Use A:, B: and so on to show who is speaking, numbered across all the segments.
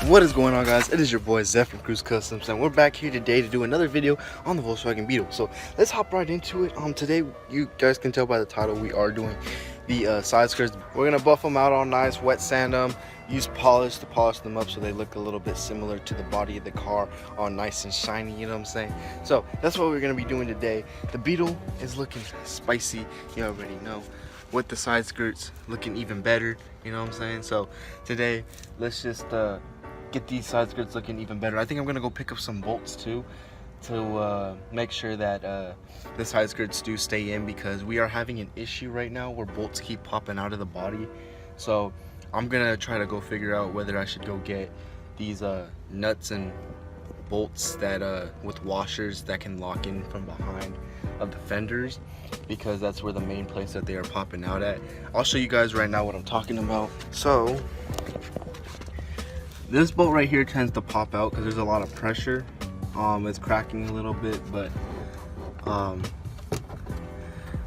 A: What is going on, guys? It is your boy Zeph from Cruise Customs, and we're back here today to do another video on the Volkswagen Beetle. So let's hop right into it. Today, you guys can tell by the title, we are doing the side skirts. We're gonna buff them out all nice, wet sand them, use polish to polish them up so they look a little bit similar to the body of the car, all nice and shiny, you know what I'm saying? So that's what we're gonna be doing today. The Beetle is looking spicy, you already know, with the side skirts looking even better, you know what I'm saying? So today, let's just get these side skirts looking even better. I think I'm gonna go pick up some bolts too to make sure that the side skirts do stay in, because we are having an issue right now where bolts keep popping out of the body. So I'm gonna try to go figure out whether I should go get these nuts and bolts that with washers that can lock in from behind of the fenders, because that's where the main place that they are popping out at. I'll show you guys right now what I'm talking about. So this bolt right here tends to pop out because there's a lot of pressure. It's cracking a little bit, but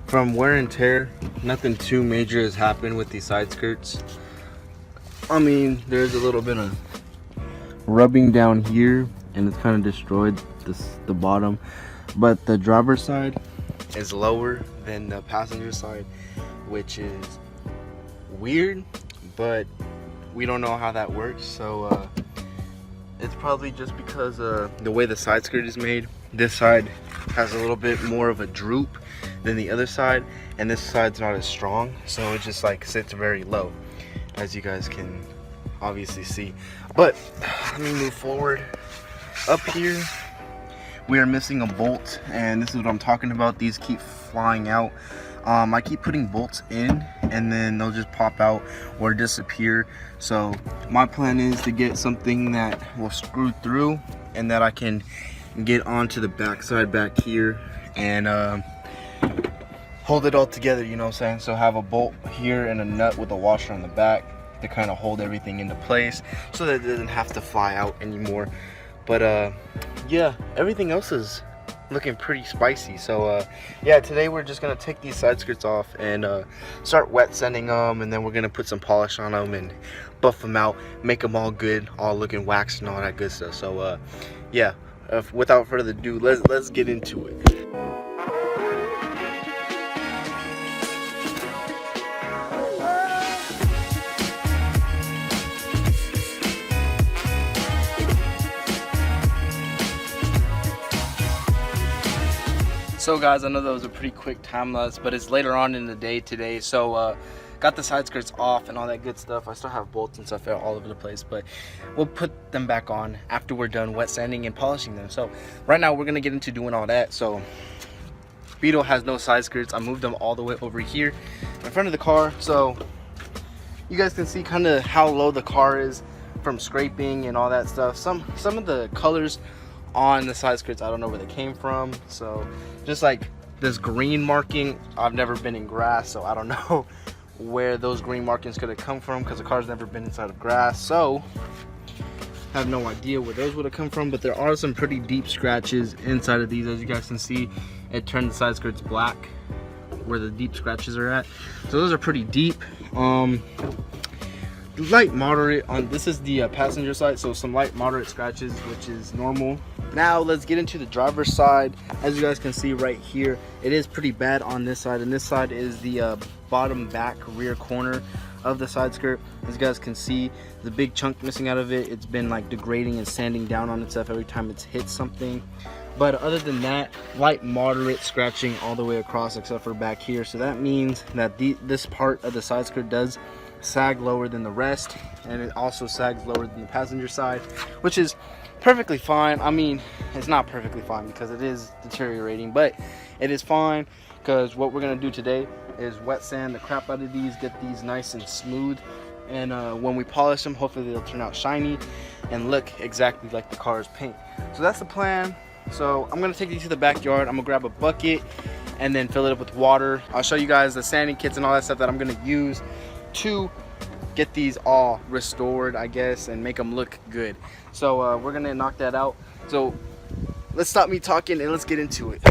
A: from wear and tear, nothing too major has happened with these side skirts. I mean, there's a little bit of rubbing down here and it's kind of destroyed the bottom, but the driver's side is lower than the passenger side, which is weird, but we don't know how that works. So it's probably just because the way the side skirt is made. This side has a little bit more of a droop than the other side, and this side's not as strong, so it just like sits very low, as you guys can obviously see. But let me move forward. Up here we are missing a bolt, and this is what I'm talking about. These keep flying out. I keep putting bolts in and then they'll just pop out or disappear. So my plan is to get something that will screw through and that I can get onto the backside back here and hold it all together, you know what I'm saying? So have a bolt here and a nut with a washer on the back to kind of hold everything into place so that it doesn't have to fly out anymore. But yeah, everything else is looking pretty spicy. So yeah, today we're just gonna take these side skirts off and start wet sanding them, and then we're gonna put some polish on them and buff them out, make them all good, all looking waxed and all that good stuff. So yeah, without further ado, let's get into it. So guys, I know that was a pretty quick time lapse, but it's later on in the day today. So got the side skirts off and all that good stuff. I still have bolts and stuff all over the place, but we'll put them back on after we're done wet sanding and polishing them. So right now we're gonna get into doing all that. So Beetle has no side skirts. I moved them all the way over here in front of the car, so you guys can see kind of how low the car is from scraping and all that stuff. Some of the colors on the side skirts, I don't know where they came from. So just like this green marking, I've never been in grass, so I don't know where those green markings could have come from, because the car's never been inside of grass, so I have no idea where those would have come from. But there are some pretty deep scratches inside of these. As you guys can see, it turned the side skirts black where the deep scratches are at, so those are pretty deep. Light moderate on this is the passenger side, so some light moderate scratches, which is normal. Now let's get into the driver's side. As you guys can see right here, it is pretty bad on this side, and this side is the bottom back rear corner of the side skirt. As you guys can see, the big chunk missing out of it. It's been like degrading and sanding down on itself every time it's hit something. But other than that, light moderate scratching all the way across except for back here. So that means that this part of the side skirt does sag lower than the rest, and it also sags lower than the passenger side, which is perfectly fine. I mean, it's not perfectly fine because it is deteriorating, but it is fine, because what we're gonna do today is wet sand the crap out of these, get these nice and smooth, and when we polish them, hopefully they'll turn out shiny and look exactly like the car's paint. So that's the plan. So I'm gonna take these to the backyard. I'm gonna grab a bucket and then fill it up with water. I'll show you guys the sanding kits and all that stuff that I'm gonna use to get these all restored, I guess, and make them look good. So we're gonna knock that out. So let's stop me talking and let's get into it.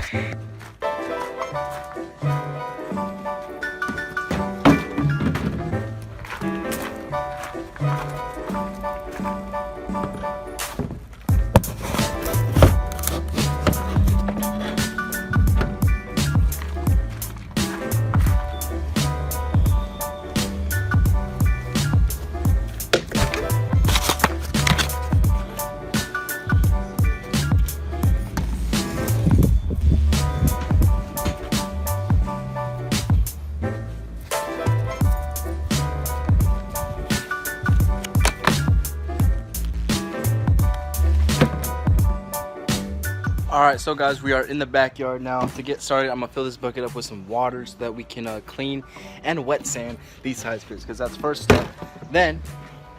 A: Alright, so guys, we are in the backyard now. To get started, I'm gonna fill this bucket up with some water so that we can clean and wet sand these side skirts, because that's the first step. Then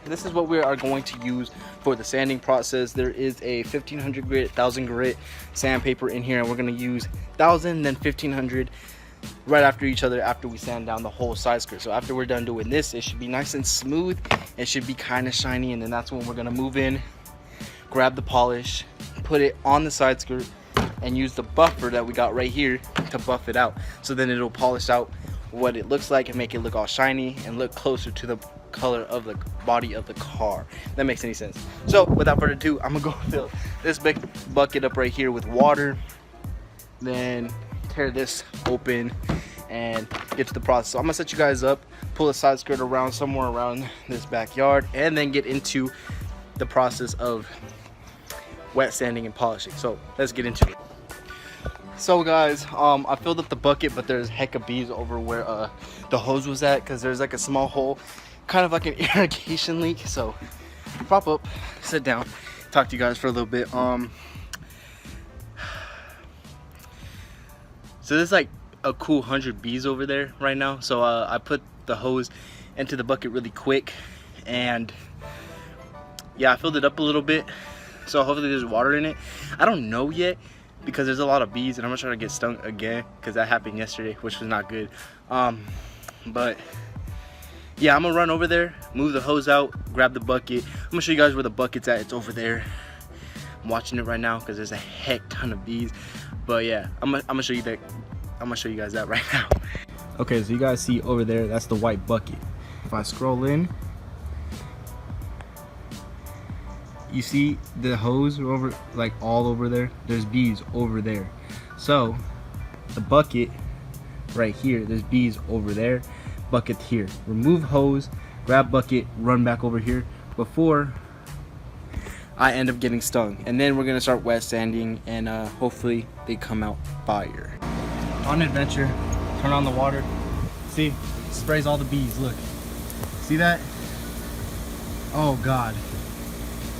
A: this is what we are going to use for the sanding process. There is a 1500 grit, 1000 grit sandpaper in here, and we're gonna use 1000 then 1500 right after each other after we sand down the whole side skirt. So after we're done doing this, it should be nice and smooth. It should be kind of shiny, and then that's when we're gonna move in, grab the polish, put it on the side skirt, and use the buffer that we got right here to buff it out. So then it'll polish out what it looks like and make it look all shiny and look closer to the color of the body of the car. If that makes any sense. So without further ado, I'm gonna go fill this big bucket up right here with water, then tear this open and get to the process. So I'm gonna set you guys up, pull the side skirt around somewhere around this backyard, and then get into the process of wet sanding and polishing. So let's get into it. So guys, I filled up the bucket, but there's heck of bees over where the hose was at, because there's like a small hole, kind of like an irrigation leak. So prop up, sit down, talk to you guys for a little bit. So there's like a cool 100 bees over there right now. So I put the hose into the bucket really quick, and yeah, I filled it up a little bit. So hopefully there's water in it. I don't know yet, because there's a lot of bees, and I'm not trying to get stung again, because that happened yesterday, which was not good. But yeah, I'm gonna run over there, move the hose out, grab the bucket. I'm gonna show you guys where the bucket's at. It's over there. I'm watching it right now because there's a heck ton of bees. But yeah, I'm gonna show you that. I'm gonna show you guys that right now. Okay, so you guys see over there, that's the white bucket. If I scroll in, you see the hose over, like all over there. There's bees over there. So the bucket right here, there's bees over there, bucket here. Remove hose, grab bucket, run back over here before I end up getting stung. And then we're gonna start wet sanding, and hopefully they come out fire. On adventure, turn on the water. See, sprays all the bees. Look, see that? Oh God,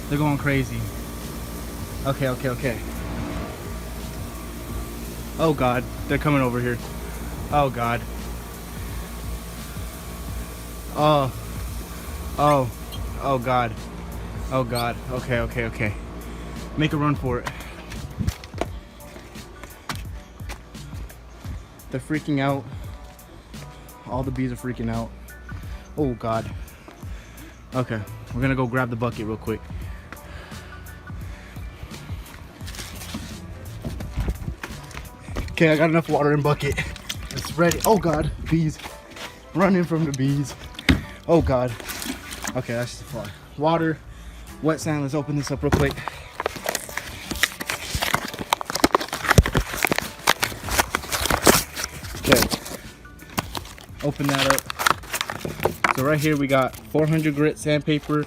A: they're going crazy. Okay. Oh God, they're coming over here. Oh God. Oh God. Oh God. Okay. Make a run for it. They're freaking out. All the bees are freaking out. Oh God. Okay, we're gonna go grab the bucket real quick. Okay, I got enough water in bucket. It's ready. Oh God, bees. Running from the bees. Oh God. Okay, that's just a fly. Water, wet sand. Let's open this up real quick. Okay, open that up. So right here we got 400 grit sandpaper,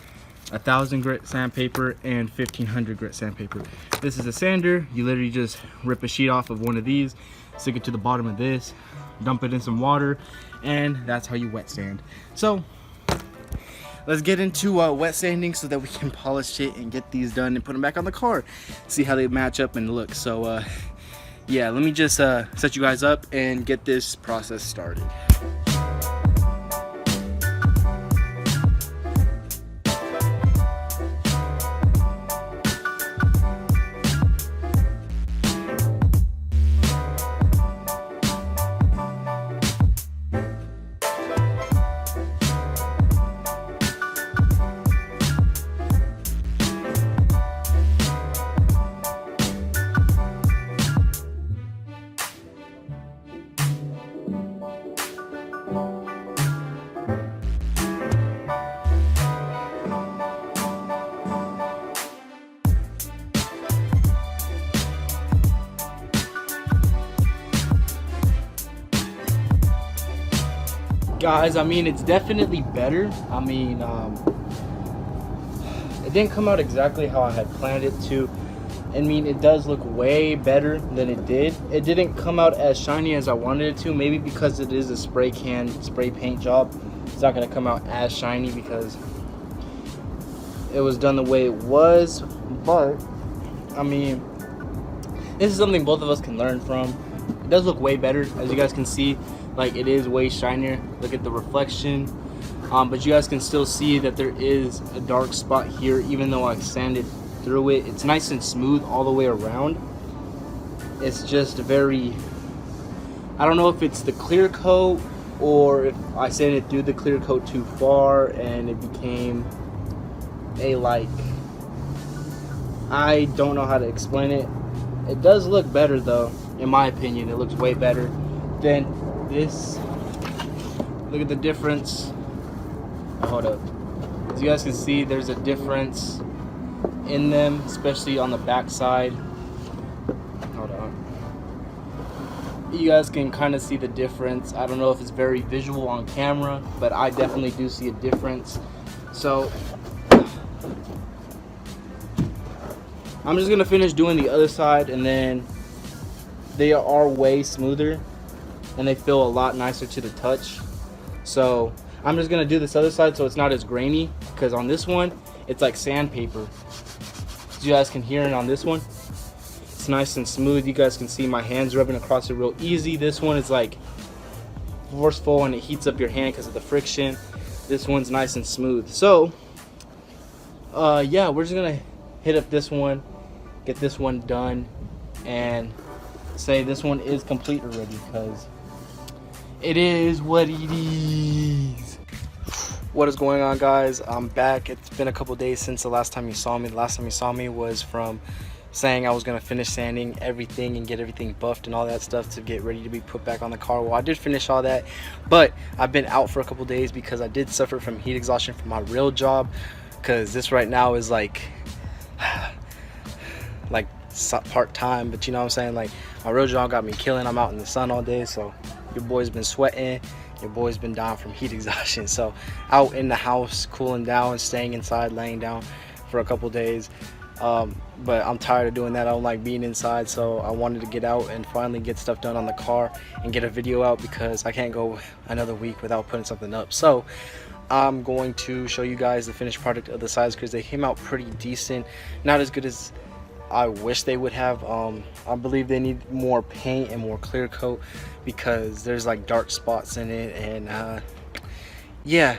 A: 1000 grit sandpaper, and 1500 grit sandpaper. This is a sander. You literally just rip a sheet off of one of these, stick it to the bottom of this, dump it in some water, and that's how you wet sand. So let's get into wet sanding so that we can polish it and get these done and put them back on the car, see how they match up and look. So yeah, let me just set you guys up and get this process started. Guys, I mean, it's definitely better. I mean, it didn't come out exactly how I had planned it to. I mean, it does look way better than it did. It didn't come out as shiny as I wanted it to, maybe because it is a spray paint job. It's not gonna come out as shiny because it was done the way it was. But I mean,
B: this is something both of us can learn from. It does look way better, as you guys can see. Like, it is way shinier. Look at the reflection. But you guys can still see that there is a dark spot here, even though I sanded through it. It's nice and smooth all the way around. It's just very, I don't know if it's the clear coat or if I sanded through the clear coat too far and it became a, like, I don't know how to explain it. It does look better though, in my opinion. It looks way better than this. Look at the difference. Hold up. As you guys can see, there's a difference in them, especially on the back side. Hold on. You guys can kind of see the difference. I don't know if it's very visual on camera, but I definitely do see a difference. So I'm just gonna finish doing the other side, and then they are way smoother and they feel a lot nicer to the touch. So I'm just gonna do this other side so it's not as grainy, because on this one it's like sandpaper. As you guys can hear it on this one, it's nice and smooth. You guys can see my hands rubbing across it real easy. This one is like forceful and it heats up your hand because of the friction. This one's nice and smooth. So yeah, we're just gonna hit up this one, get this one done, and say this one is complete already, because it is what it is. What is going on, guys? I'm back. It's been a couple days since the last time you saw me. The last time you saw me was from saying I was gonna finish sanding everything and get everything buffed and all that stuff to get ready to be put back on the car. Well, I did finish all that, but I've been out for a couple days because I did suffer from heat exhaustion from my real job, because this right now is like part-time, but you know what I'm saying, like my real job got me killing. I'm out in the sun all day, so your boy's been sweating, your boy's been down from heat exhaustion. So out in the house cooling down, staying inside, laying down for a couple days. But I'm tired of doing that. I don't like being inside, so I wanted to get out and finally get stuff done on the car and get a video out, because I can't go another week without putting something up. So I'm going to show you guys the finished product of the Sideskirts. They came out pretty decent, not as good as I wish they would have. I believe they need more paint and more clear coat, because there's like dark spots in it, and yeah,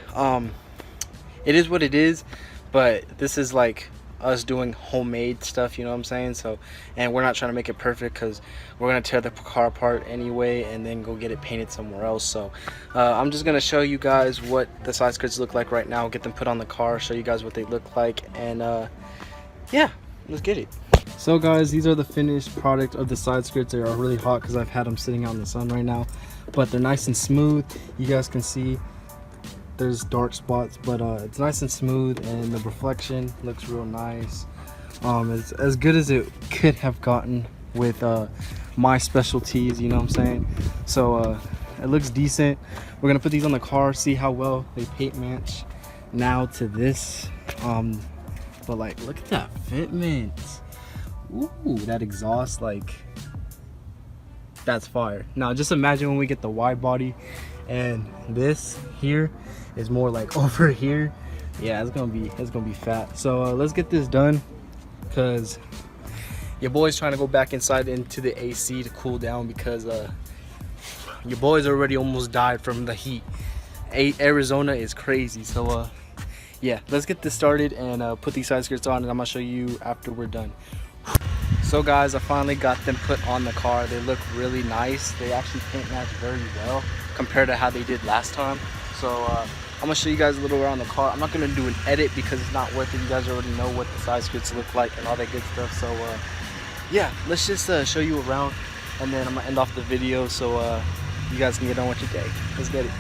B: it is what it is. But this is like us doing homemade stuff, you know what I'm saying? So, and we're not trying to make it perfect, because we're gonna tear the car apart anyway and then go get it painted somewhere else. So I'm just gonna show you guys what the Sideskirts look like right now, get them put on the car, show you guys what they look like, and yeah, let's get it. So guys, these are the finished product of the Sideskirts. They are really hot because I've had them sitting out in the sun right now, but they're nice and smooth. You guys can see there's dark spots, but it's nice and smooth, and the reflection looks real nice. It's as good as it could have gotten with my specialties, you know what I'm saying? So it looks decent. We're gonna put these on the car, see how well they paint match now to this. But like, look at that fitment. Ooh, that exhaust, like, that's fire. Now just imagine when we get the wide body and this here is more like over here. Yeah, it's gonna be fat. So let's get this done, because your boy's trying to go back inside into the AC to cool down, because your boy's already almost died from the heat. Arizona is crazy. So yeah, let's get this started and put these Sideskirts on, and I'm gonna show you after we're done. So guys, I finally got them put on the car. They look really nice. They actually paint match very well compared to how they did last time. So I'm gonna show you guys a little around the car. I'm not gonna do an edit because it's not worth it. You guys already know what the Sideskirts look like and all that good stuff. So yeah, let's just show you around, and then I'm gonna end off the video so you guys can get on with your day. Let's get it.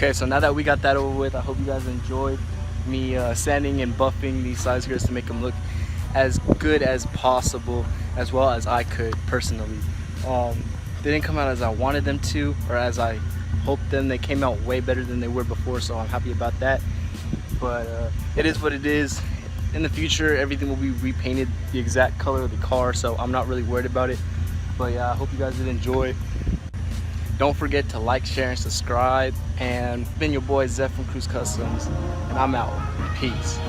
B: Okay, so now that we got that over with, I hope you guys enjoyed me sanding and buffing these side skirts to make them look as good as possible, as well as I could personally. They didn't come out as I wanted them to, or as I hoped them. They came out way better than they were before, so I'm happy about that. But it is what it is. In the future, everything will be repainted the exact color of the car, so I'm not really worried about it. But yeah, I hope you guys did enjoy. Don't forget to like, share, and subscribe. And been your boy Zeph from Cruise Customs, and I'm out. Peace.